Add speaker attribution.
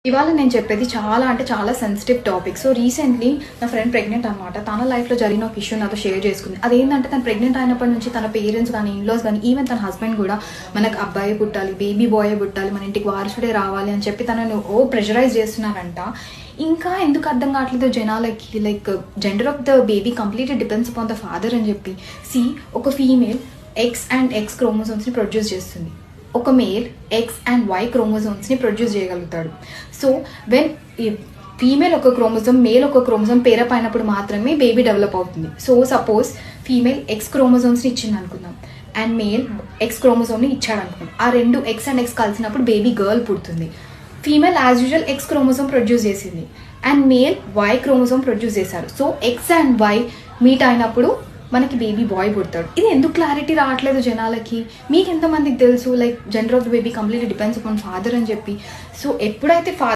Speaker 1: ఇవాళ నేను చెప్పేది చాలా అంటే చాలా సెన్సిటివ్ టాపిక్. సో రీసెంట్లీ నా ఫ్రెండ్ ప్రెగ్నెంట్ అనమాట. తన లైఫ్లో జరిగిన ఒక ఇష్యూ నాతో షేర్ చేసుకుంది. అదేంటంటే తను ప్రెగ్నెంట్ అయినప్పటి నుంచి తన పేరెంట్స్ కానీ, ఇన్లాస్ కానీ, ఈవెన్ తన హస్బెండ్ కూడా మనకు అబ్బాయి పుట్టాలి, బేబీ బాయ్ పుట్టాలి, మన ఇంటికి వారసుడే రావాలి అని చెప్పి తనను ప్రెషరైజ్ చేస్తున్నారంట. ఇంకా ఎందుకు అర్థం కావట్లేదు జనాలకి, like gender of the baby completely depends upon the father అని చెప్పి. ఒక ఫీమేల్ ఎక్స్ అండ్ ఎక్స్ క్రోమోసోమ్స్ని ప్రొడ్యూస్ చేస్తుంది, ఒక మేల్ ఎక్స్ అండ్ వై క్రోమోజోమ్స్ని ప్రొడ్యూస్ చేయగలుగుతాడు. సో వెన్ ఫీమేల్ ఒక క్రోమోజోమ్, మేల్ ఒక క్రోమోజోమ్ పేరప్ అయినప్పుడు మాత్రమే బేబీ డెవలప్ అవుతుంది. సో సపోజ్ ఫీమేల్ ఎక్స్ క్రోమోజోమ్స్ని ఇచ్చింది అనుకుందాం అండ్ మేల్ ఎక్స్ క్రోమోజోమ్ని ఇచ్చాడు అనుకుందాం. ఆ రెండు ఎక్స్ అండ్ ఎక్స్ కలిసినప్పుడు బేబీ గర్ల్ పుడుతుంది. Female as usual X chromosome produce చేసింది and male Y chromosome produce చేశారు. So X and Y meet అయినప్పుడు మనకి బేబీ బాయ్ పుడతాడు. ఇది ఎందుకు క్లారిటీ రావట్లేదు జనాలకి? మీకు ఎంతమందికి తెలుసు like gender of the baby completely depends upon father అని చెప్పి? సో ఎప్పుడైతే